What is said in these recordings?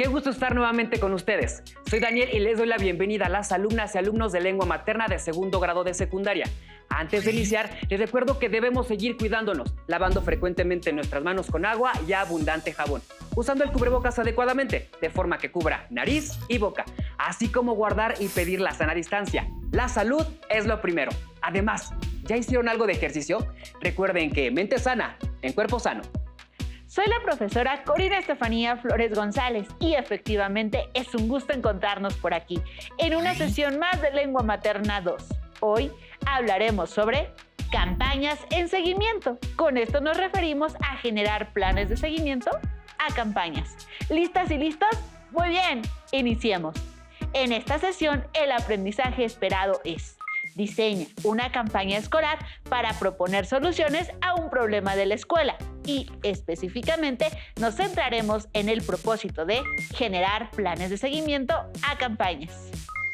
Qué gusto estar nuevamente con ustedes. Soy Daniel y les doy la bienvenida a las alumnas y alumnos de lengua materna de segundo grado de secundaria. Antes de iniciar, les recuerdo que debemos seguir cuidándonos, lavando frecuentemente nuestras manos con agua y abundante jabón, usando el cubrebocas adecuadamente, de forma que cubra nariz y boca, así como guardar y pedir la sana distancia. La salud es lo primero. Además, ¿ya hicieron algo de ejercicio? Recuerden que mente sana, en cuerpo sano. Soy la profesora Corina Estefanía Flores González y efectivamente es un gusto encontrarnos por aquí en una sesión más de Lengua Materna 2. Hoy hablaremos sobre campañas en seguimiento. Con esto nos referimos a generar planes de seguimiento a campañas. ¿Listas y listos? Muy bien, iniciemos. En esta sesión el aprendizaje esperado es: diseña una campaña escolar para proponer soluciones a un problema de la escuela y específicamente nos centraremos en el propósito de generar planes de seguimiento a campañas.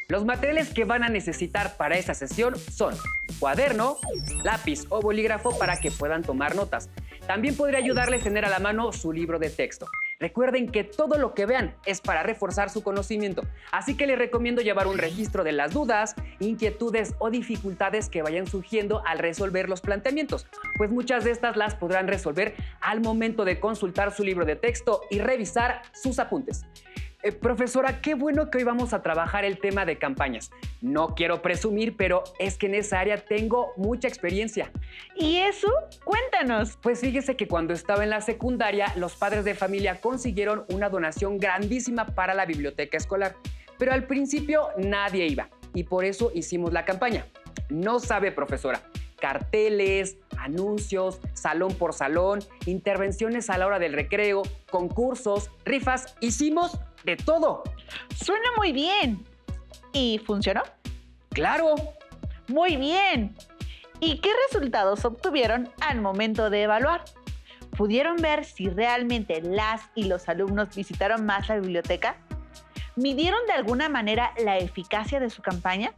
Los materiales que van a necesitar para esta sesión son cuaderno, lápiz o bolígrafo para que puedan tomar notas. También podría ayudarles tener a la mano su libro de texto. Recuerden que todo lo que vean es para reforzar su conocimiento, así que les recomiendo llevar un registro de las dudas, inquietudes o dificultades que vayan surgiendo al resolver los planteamientos, pues muchas de estas las podrán resolver al momento de consultar su libro de texto y revisar sus apuntes. Profesora, qué bueno que hoy vamos a trabajar el tema de campañas. No quiero presumir, pero es que en esa área tengo mucha experiencia. ¿Y eso? Cuéntanos. Pues fíjese que cuando estaba en la secundaria, los padres de familia consiguieron una donación grandísima para la biblioteca escolar. Pero al principio nadie iba y por eso hicimos la campaña. No sabe, profesora. Carteles, anuncios, salón por salón, intervenciones a la hora del recreo, concursos, rifas, hicimos de todo. Suena muy bien. ¿Y funcionó? ¡Claro! Muy bien. ¿Y qué resultados obtuvieron al momento de evaluar? ¿Pudieron ver si realmente las y los alumnos visitaron más la biblioteca? ¿Midieron de alguna manera la eficacia de su campaña?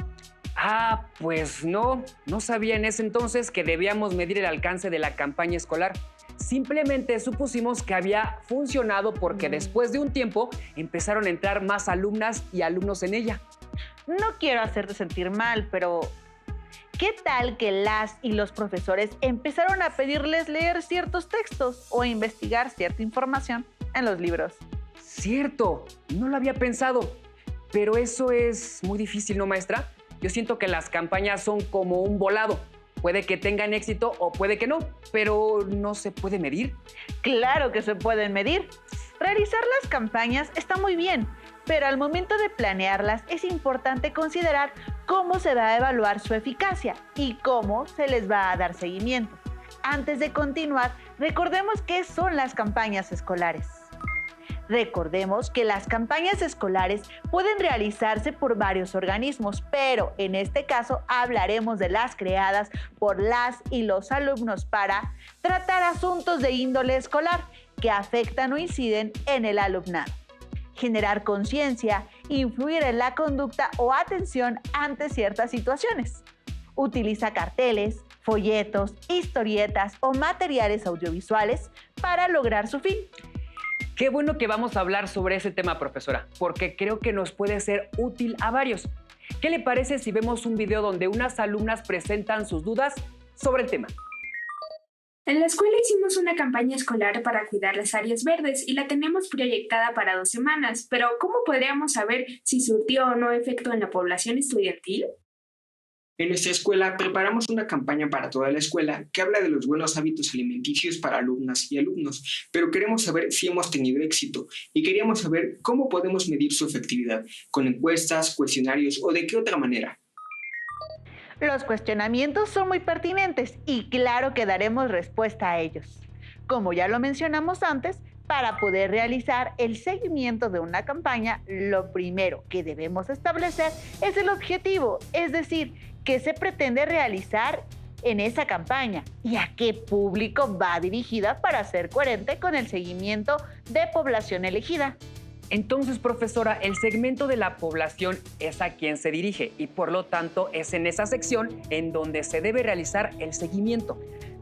Pues no sabía en ese entonces que debíamos medir el alcance de la campaña escolar. Simplemente supusimos que había funcionado porque después de un tiempo empezaron a entrar más alumnas y alumnos en ella. No quiero hacerte sentir mal, pero ¿qué tal que las y los profesores empezaron a pedirles leer ciertos textos o investigar cierta información en los libros? Cierto, no lo había pensado, pero eso es muy difícil, ¿no, maestra? Yo siento que las campañas son como un volado. Puede que tengan éxito o puede que no, pero ¿no se puede medir? Claro que se pueden medir. Realizar las campañas está muy bien, pero al momento de planearlas es importante considerar cómo se va a evaluar su eficacia y cómo se les va a dar seguimiento. Antes de continuar, recordemos qué son las campañas escolares. Recordemos que las campañas escolares pueden realizarse por varios organismos, pero en este caso hablaremos de las creadas por las y los alumnos para tratar asuntos de índole escolar que afectan o inciden en el alumnado, generar conciencia, influir en la conducta o atención ante ciertas situaciones. Utiliza carteles, folletos, historietas o materiales audiovisuales para lograr su fin. Qué bueno que vamos a hablar sobre ese tema, profesora, porque creo que nos puede ser útil a varios. ¿Qué le parece si vemos un video donde unas alumnas presentan sus dudas sobre el tema? En la escuela hicimos una campaña escolar para cuidar las áreas verdes y la tenemos proyectada para 2 semanas, pero ¿cómo podríamos saber si surtió o no efecto en la población estudiantil? En nuestra escuela preparamos una campaña para toda la escuela que habla de los buenos hábitos alimenticios para alumnas y alumnos, pero queremos saber si hemos tenido éxito y queríamos saber cómo podemos medir su efectividad, con encuestas, cuestionarios o de qué otra manera. Los cuestionamientos son muy pertinentes y claro que daremos respuesta a ellos. Como ya lo mencionamos antes, para poder realizar el seguimiento de una campaña, lo primero que debemos establecer es el objetivo, es decir, qué se pretende realizar en esa campaña y a qué público va dirigida para ser coherente con el seguimiento de población elegida. Entonces, profesora, el segmento de la población es a quien se dirige y por lo tanto es en esa sección en donde se debe realizar el seguimiento.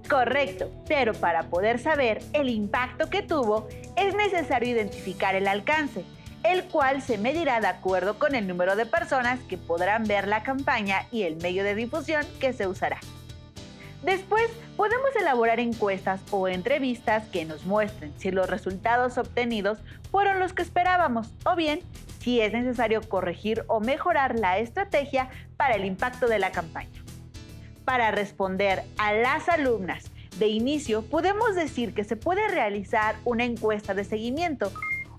Correcto, pero para poder saber el impacto que tuvo, es necesario identificar el alcance, el cual se medirá de acuerdo con el número de personas que podrán ver la campaña y el medio de difusión que se usará. Después, podemos elaborar encuestas o entrevistas que nos muestren si los resultados obtenidos fueron los que esperábamos o bien si es necesario corregir o mejorar la estrategia para el impacto de la campaña. Para responder a las alumnas de inicio, podemos decir que se puede realizar una encuesta de seguimiento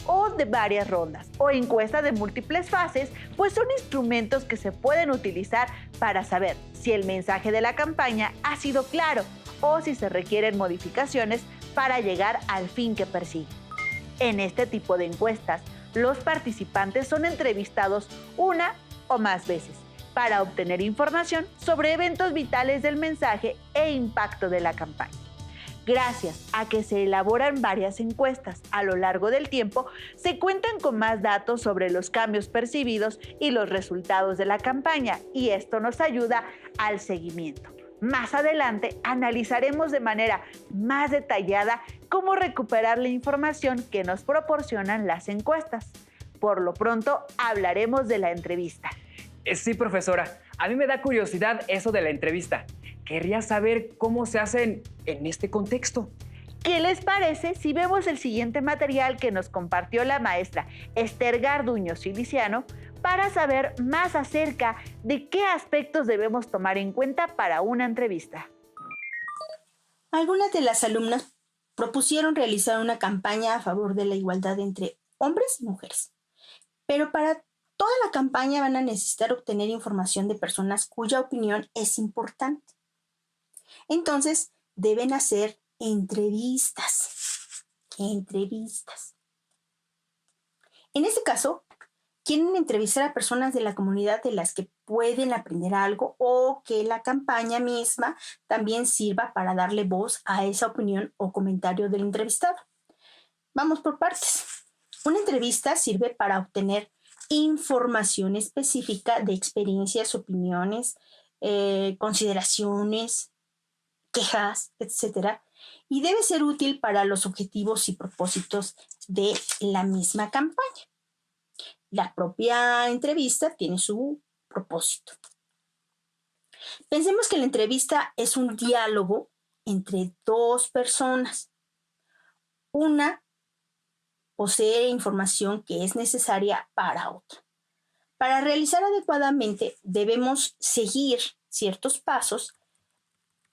o de varias rondas o encuesta de múltiples fases, pues son instrumentos que se pueden utilizar para saber si el mensaje de la campaña ha sido claro o si se requieren modificaciones para llegar al fin que persigue. En este tipo de encuestas, los participantes son entrevistados una o más veces para obtener información sobre eventos vitales del mensaje e impacto de la campaña. Gracias a que se elaboran varias encuestas a lo largo del tiempo, se cuentan con más datos sobre los cambios percibidos y los resultados de la campaña, y esto nos ayuda al seguimiento. Más adelante analizaremos de manera más detallada cómo recuperar la información que nos proporcionan las encuestas. Por lo pronto, hablaremos de la entrevista. Sí, profesora. A mí me da curiosidad eso de la entrevista. Querría saber cómo se hacen en este contexto. ¿Qué les parece si vemos el siguiente material que nos compartió la maestra Esther Garduño Siliciano para saber más acerca de qué aspectos debemos tomar en cuenta para una entrevista? Algunas de las alumnas propusieron realizar una campaña a favor de la igualdad entre hombres y mujeres, pero para toda la campaña van a necesitar obtener información de personas cuya opinión es importante. Entonces, deben hacer entrevistas. En este caso, quieren entrevistar a personas de la comunidad de las que pueden aprender algo o que la campaña misma también sirva para darle voz a esa opinión o comentario del entrevistado. Vamos por partes. Una entrevista sirve para obtener información específica de experiencias, opiniones, consideraciones, quejas, etc. Y debe ser útil para los objetivos y propósitos de la misma campaña. La propia entrevista tiene su propósito. Pensemos que la entrevista es un diálogo entre dos personas. Una posee información que es necesaria para otra. Para realizar adecuadamente debemos seguir ciertos pasos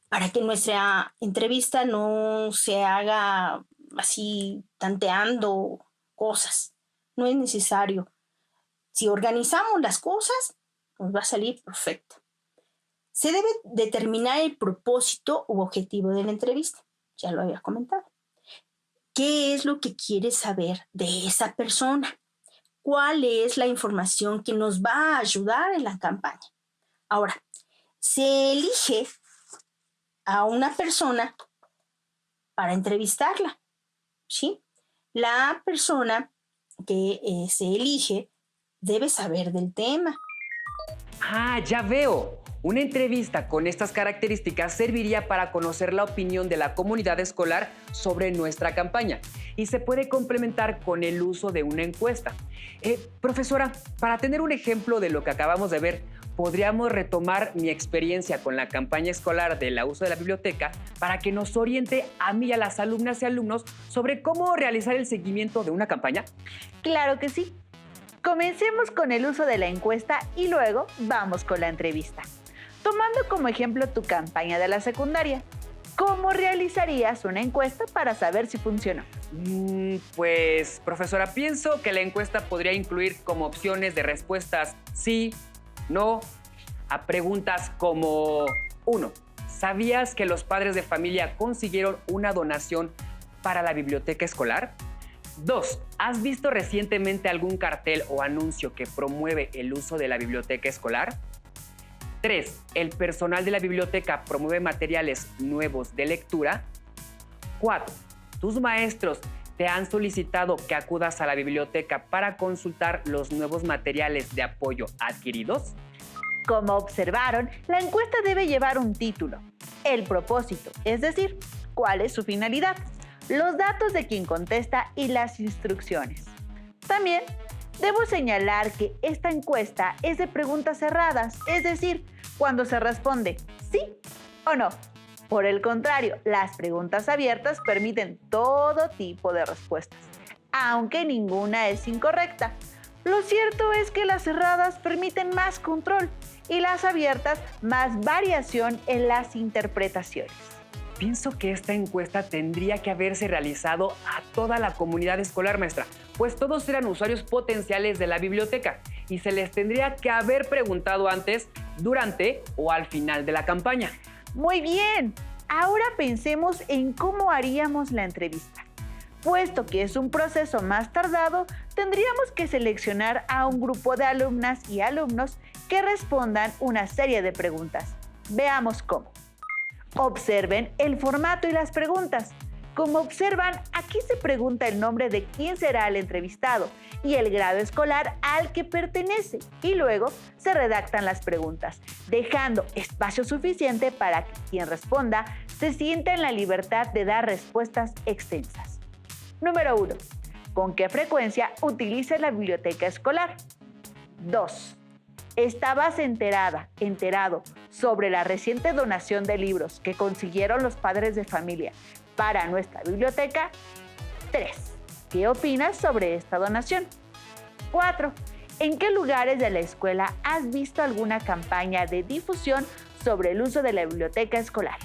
para que nuestra entrevista no se haga así tanteando cosas. No es necesario. Si organizamos las cosas, nos va a salir perfecto. Se debe determinar el propósito u objetivo de la entrevista. Ya lo había comentado. ¿Qué es lo que quieres saber de esa persona? ¿Cuál es la información que nos va a ayudar en la campaña? Ahora, se elige a una persona para entrevistarla, ¿sí? La persona que se elige debe saber del tema. Ah, ya veo. Una entrevista con estas características serviría para conocer la opinión de la comunidad escolar sobre nuestra campaña y se puede complementar con el uso de una encuesta. Profesora, para tener un ejemplo de lo que acabamos de ver, podríamos retomar mi experiencia con la campaña escolar del uso de la biblioteca para que nos oriente a mí y a las alumnas y alumnos sobre cómo realizar el seguimiento de una campaña. Claro que sí. Comencemos con el uso de la encuesta y luego vamos con la entrevista. Tomando como ejemplo tu campaña de la secundaria, ¿cómo realizarías una encuesta para saber si funcionó? Pues, profesora, pienso que la encuesta podría incluir como opciones de respuestas sí, no, a preguntas como 1. ¿Sabías que los padres de familia consiguieron una donación para la biblioteca escolar? 2. ¿Has visto recientemente algún cartel o anuncio que promueve el uso de la biblioteca escolar? 3. ¿El personal de la biblioteca promueve materiales nuevos de lectura? 4. ¿Tus maestros te han solicitado que acudas a la biblioteca para consultar los nuevos materiales de apoyo adquiridos? Como observaron, la encuesta debe llevar un título, el propósito, es decir, cuál es su finalidad, los datos de quien contesta y las instrucciones. También Debo señalar que esta encuesta es de preguntas cerradas, es decir, cuando se responde sí o no. Por el contrario, las preguntas abiertas permiten todo tipo de respuestas, aunque ninguna es incorrecta. Lo cierto es que las cerradas permiten más control y las abiertas más variación en las interpretaciones. Pienso que esta encuesta tendría que haberse realizado a toda la comunidad escolar, maestra, pues todos eran usuarios potenciales de la biblioteca y se les tendría que haber preguntado antes, durante o al final de la campaña. Muy bien, ahora pensemos en cómo haríamos la entrevista. Puesto que es un proceso más tardado, tendríamos que seleccionar a un grupo de alumnas y alumnos que respondan una serie de preguntas. Veamos cómo. Observen el formato y las preguntas. Como observan, aquí se pregunta el nombre de quién será el entrevistado y el grado escolar al que pertenece, y luego se redactan las preguntas, dejando espacio suficiente para que quien responda se sienta en la libertad de dar respuestas extensas. Número 1. ¿Con qué frecuencia utilizas la biblioteca escolar? 2. ¿Estabas enterado sobre la reciente donación de libros que consiguieron los padres de familia para nuestra biblioteca? 3. ¿Qué opinas sobre esta donación? 4. ¿En qué lugares de la escuela has visto alguna campaña de difusión sobre el uso de la biblioteca escolar?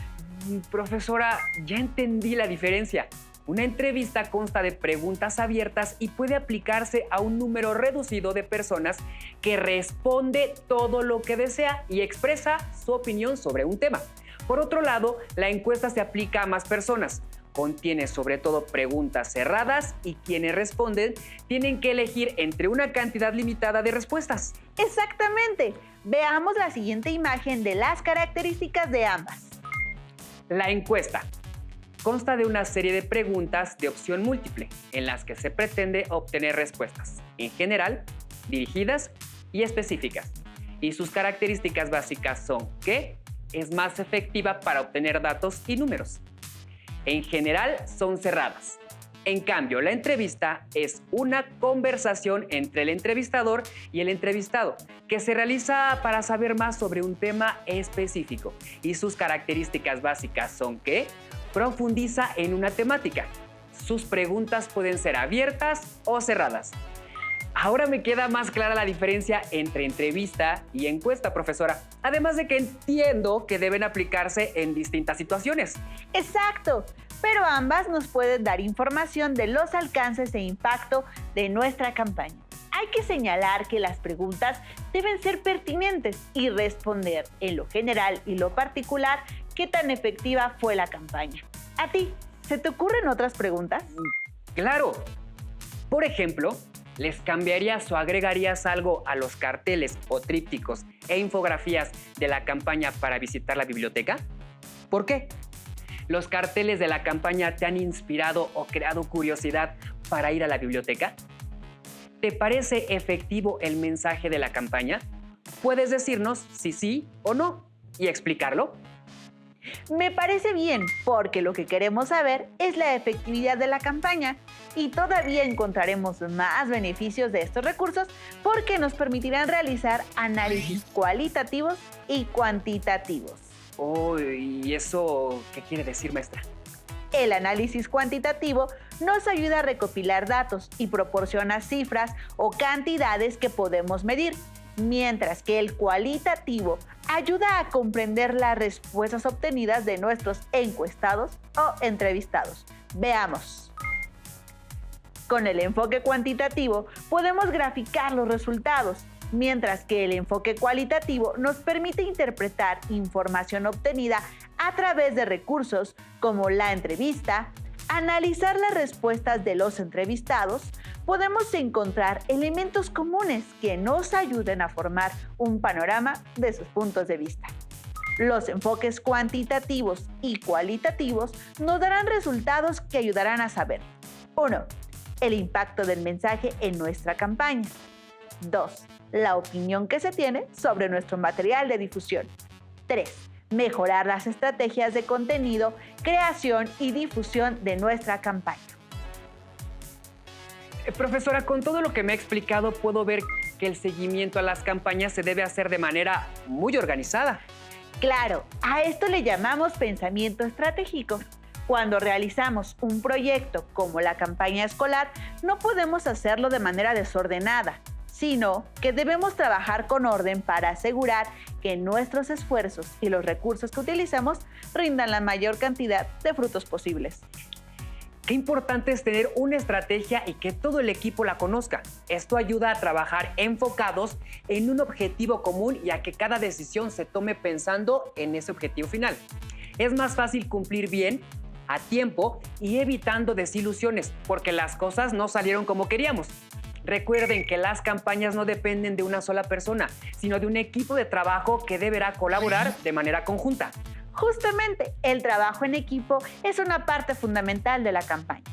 Profesora, ya entendí la diferencia. Una entrevista consta de preguntas abiertas y puede aplicarse a un número reducido de personas que responde todo lo que desea y expresa su opinión sobre un tema. Por otro lado, la encuesta se aplica a más personas. Contiene sobre todo preguntas cerradas y quienes responden tienen que elegir entre una cantidad limitada de respuestas. Exactamente. Veamos la siguiente imagen de las características de ambas. La encuesta consta de una serie de preguntas de opción múltiple en las que se pretende obtener respuestas, en general, dirigidas y específicas. Y sus características básicas son que es más efectiva para obtener datos y números. En general, son cerradas. En cambio, la entrevista es una conversación entre el entrevistador y el entrevistado, que se realiza para saber más sobre un tema específico. Y sus características básicas son que profundiza en una temática. Sus preguntas pueden ser abiertas o cerradas. Ahora me queda más clara la diferencia entre entrevista y encuesta, profesora. Además de que entiendo que deben aplicarse en distintas situaciones. Exacto, pero ambas nos pueden dar información de los alcances e impacto de nuestra campaña. Hay que señalar que las preguntas deben ser pertinentes y responder en lo general y lo particular qué tan efectiva fue la campaña. ¿A ti se te ocurren otras preguntas? Claro. Por ejemplo, ¿les cambiarías o agregarías algo a los carteles o trípticos e infografías de la campaña para visitar la biblioteca? ¿Por qué? ¿Los carteles de la campaña te han inspirado o creado curiosidad para ir a la biblioteca? ¿Te parece efectivo el mensaje de la campaña? Puedes decirnos si sí o no y explicarlo. Me parece bien, porque lo que queremos saber es la efectividad de la campaña y todavía encontraremos más beneficios de estos recursos porque nos permitirán realizar análisis cualitativos y cuantitativos. Oh, ¿y eso qué quiere decir, maestra? El análisis cuantitativo nos ayuda a recopilar datos y proporciona cifras o cantidades que podemos medir, mientras que el cualitativo ayuda a comprender las respuestas obtenidas de nuestros encuestados o entrevistados. Veamos. Con el enfoque cuantitativo podemos graficar los resultados, mientras que el enfoque cualitativo nos permite interpretar información obtenida a través de recursos como la entrevista, analizar las respuestas de los entrevistados. Podemos encontrar elementos comunes que nos ayuden a formar un panorama de sus puntos de vista. Los enfoques cuantitativos y cualitativos nos darán resultados que ayudarán a saber: 1. El impacto del mensaje en nuestra campaña. 2. La opinión que se tiene sobre nuestro material de difusión. 3. Mejorar las estrategias de contenido, creación y difusión de nuestra campaña. Profesora, con todo lo que me ha explicado, puedo ver que el seguimiento a las campañas se debe hacer de manera muy organizada. Claro, a esto le llamamos pensamiento estratégico. Cuando realizamos un proyecto como la campaña escolar, no podemos hacerlo de manera desordenada, sino que debemos trabajar con orden para asegurar que nuestros esfuerzos y los recursos que utilizamos rindan la mayor cantidad de frutos posibles. Qué importante es tener una estrategia y que todo el equipo la conozca. Esto ayuda a trabajar enfocados en un objetivo común y a que cada decisión se tome pensando en ese objetivo final. Es más fácil cumplir bien, a tiempo y evitando desilusiones, porque las cosas no salieron como queríamos. Recuerden que las campañas no dependen de una sola persona, sino de un equipo de trabajo que deberá colaborar de manera conjunta. Justamente, el trabajo en equipo es una parte fundamental de la campaña.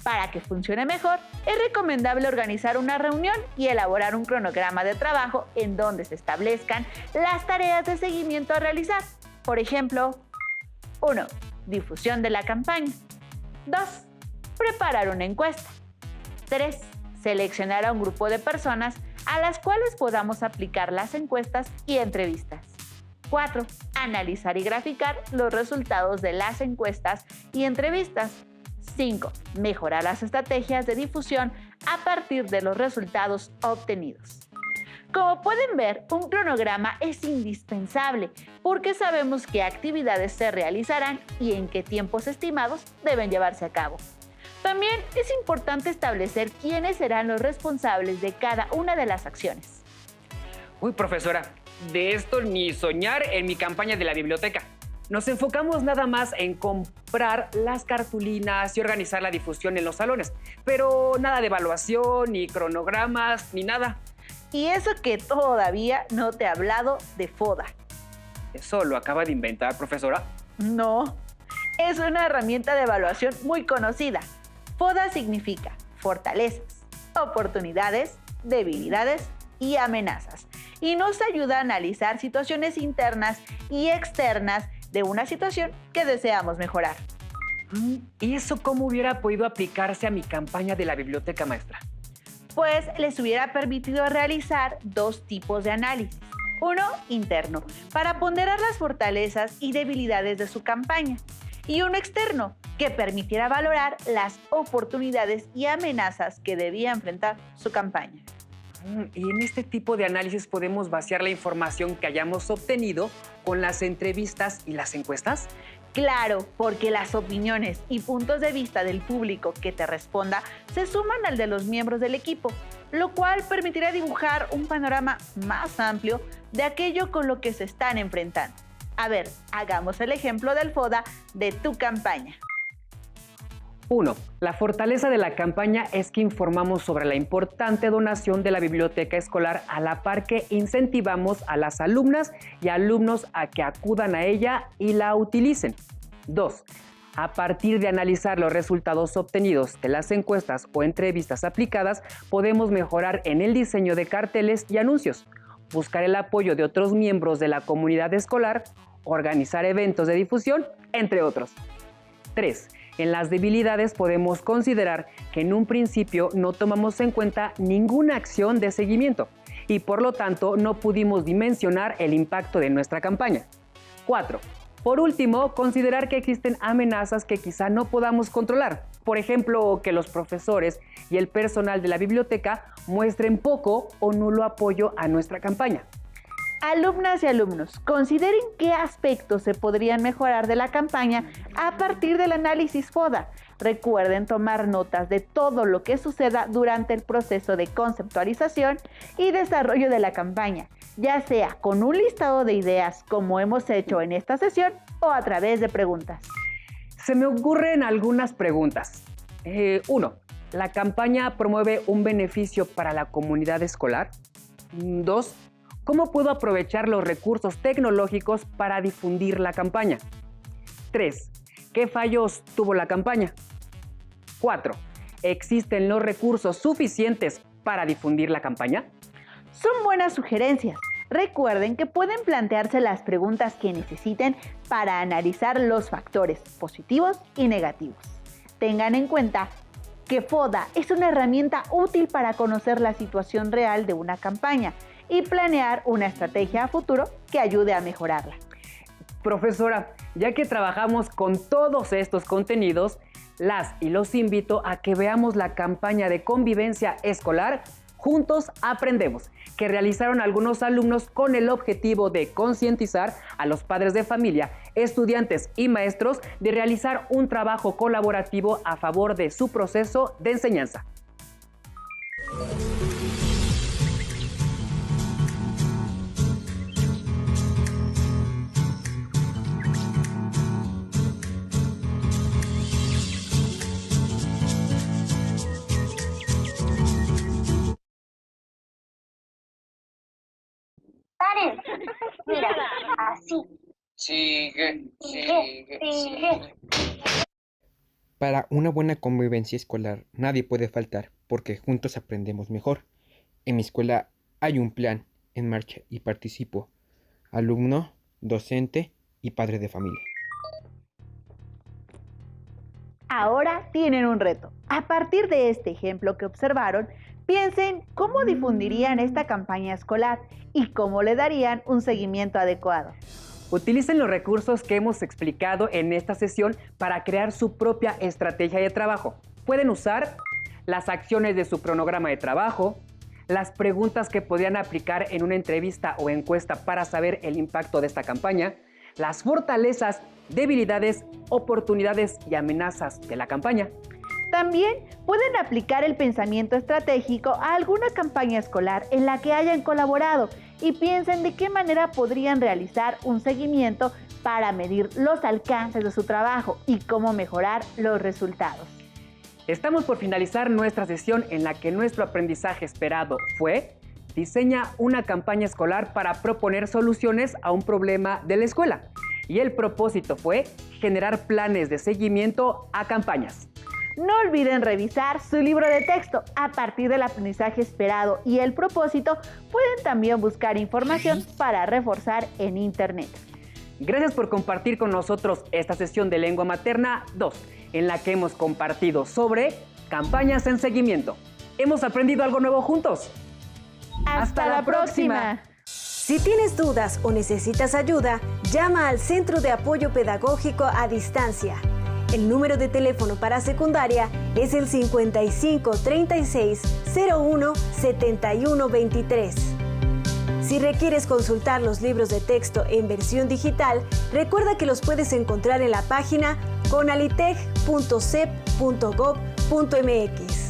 Para que funcione mejor, es recomendable organizar una reunión y elaborar un cronograma de trabajo en donde se establezcan las tareas de seguimiento a realizar. Por ejemplo, 1. Difusión de la campaña. 2. Preparar una encuesta. 3. Seleccionar a un grupo de personas a las cuales podamos aplicar las encuestas y entrevistas. 4. Analizar y graficar los resultados de las encuestas y entrevistas. 5. Mejorar las estrategias de difusión a partir de los resultados obtenidos. Como pueden ver, un cronograma es indispensable porque sabemos qué actividades se realizarán y en qué tiempos estimados deben llevarse a cabo. También es importante establecer quiénes serán los responsables de cada una de las acciones. Uy, profesora, de esto ni soñar en mi campaña de la biblioteca. Nos enfocamos nada más en comprar las cartulinas y organizar la difusión en los salones, pero nada de evaluación, ni cronogramas, ni nada. Y eso que todavía no te he hablado de FODA. ¿Eso lo acaba de inventar, profesora? No, es una herramienta de evaluación muy conocida. FODA significa fortalezas, oportunidades, debilidades y amenazas. Y nos ayuda a analizar situaciones internas y externas de una situación que deseamos mejorar. ¿Y eso cómo hubiera podido aplicarse a mi campaña de la biblioteca, maestra? Pues les hubiera permitido realizar 2 tipos de análisis. Uno interno, para ponderar las fortalezas y debilidades de su campaña. Y uno externo, que permitiera valorar las oportunidades y amenazas que debía enfrentar su campaña. Y en este tipo de análisis podemos vaciar la información que hayamos obtenido con las entrevistas y las encuestas. Claro, porque las opiniones y puntos de vista del público que te responda se suman al de los miembros del equipo, lo cual permitirá dibujar un panorama más amplio de aquello con lo que se están enfrentando. A ver, hagamos el ejemplo del FODA de tu campaña. 1. La fortaleza de la campaña es que informamos sobre la importante donación de la biblioteca escolar a la par que incentivamos a las alumnas y alumnos a que acudan a ella y la utilicen. 2. A partir de analizar los resultados obtenidos de las encuestas o entrevistas aplicadas, podemos mejorar en el diseño de carteles y anuncios, buscar el apoyo de otros miembros de la comunidad escolar, organizar eventos de difusión, entre otros. 3. En las debilidades podemos considerar que en un principio no tomamos en cuenta ninguna acción de seguimiento y por lo tanto no pudimos dimensionar el impacto de nuestra campaña. 4. Por último, considerar que existen amenazas que quizá no podamos controlar. Por ejemplo, que los profesores y el personal de la biblioteca muestren poco o nulo apoyo a nuestra campaña. Alumnas y alumnos, consideren qué aspectos se podrían mejorar de la campaña a partir del análisis FODA. Recuerden tomar notas de todo lo que suceda durante el proceso de conceptualización y desarrollo de la campaña, ya sea con un listado de ideas como hemos hecho en esta sesión o a través de preguntas. Se me ocurren algunas preguntas. 1. ¿La campaña promueve un beneficio para la comunidad escolar? 2. ¿Cómo puedo aprovechar los recursos tecnológicos para difundir la campaña? 3. ¿Qué fallos tuvo la campaña? 4. ¿Existen los recursos suficientes para difundir la campaña? Son buenas sugerencias. Recuerden que pueden plantearse las preguntas que necesiten para analizar los factores positivos y negativos. Tengan en cuenta que FODA es una herramienta útil para conocer la situación real de una campaña y planear una estrategia a futuro que ayude a mejorarla. Profesora, ya que trabajamos con todos estos contenidos, las y los invito a que veamos la campaña de convivencia escolar Juntos Aprendemos, que realizaron algunos alumnos con el objetivo de concientizar a los padres de familia, estudiantes y maestros de realizar un trabajo colaborativo a favor de su proceso de enseñanza. Paren. Mira, así. Sigue. Sigue. Para una buena convivencia escolar nadie puede faltar porque juntos aprendemos mejor. En mi escuela hay un plan en marcha y participo. Alumno, docente y padre de familia. Ahora tienen un reto. A partir de este ejemplo que observaron, piensen cómo difundirían esta campaña escolar y cómo le darían un seguimiento adecuado. Utilicen los recursos que hemos explicado en esta sesión para crear su propia estrategia de trabajo. Pueden usar las acciones de su cronograma de trabajo, las preguntas que podrían aplicar en una entrevista o encuesta para saber el impacto de esta campaña, las fortalezas, debilidades, oportunidades y amenazas de la campaña. También pueden aplicar el pensamiento estratégico a alguna campaña escolar en la que hayan colaborado y piensen de qué manera podrían realizar un seguimiento para medir los alcances de su trabajo y cómo mejorar los resultados. Estamos por finalizar nuestra sesión en la que nuestro aprendizaje esperado fue: diseña una campaña escolar para proponer soluciones a un problema de la escuela. Y el propósito fue generar planes de seguimiento a campañas. No olviden revisar su libro de texto. A partir del aprendizaje esperado y el propósito, pueden también buscar información para reforzar en Internet. Gracias por compartir con nosotros esta sesión de Lengua Materna 2, en la que hemos compartido sobre campañas en seguimiento. ¿Hemos aprendido algo nuevo juntos? ¡Hasta la próxima! Si tienes dudas o necesitas ayuda, llama al Centro de Apoyo Pedagógico a Distancia. El número de teléfono para secundaria es el 55 36 01 71 23. Si requieres consultar los libros de texto en versión digital, recuerda que los puedes encontrar en la página conaliteg.cep.gov.mx.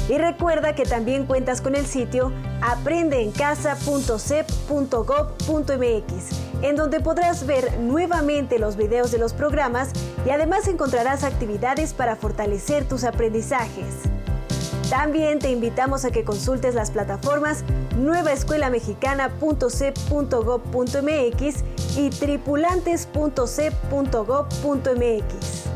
Y recuerda que también cuentas con el sitio aprendeencasa.cep.gov.mx, en donde podrás ver nuevamente los videos de los programas y además encontrarás actividades para fortalecer tus aprendizajes. También te invitamos a que consultes las plataformas nuevaescuelamexicana.cep.gov.mx y tripulantes.cep.gov.mx.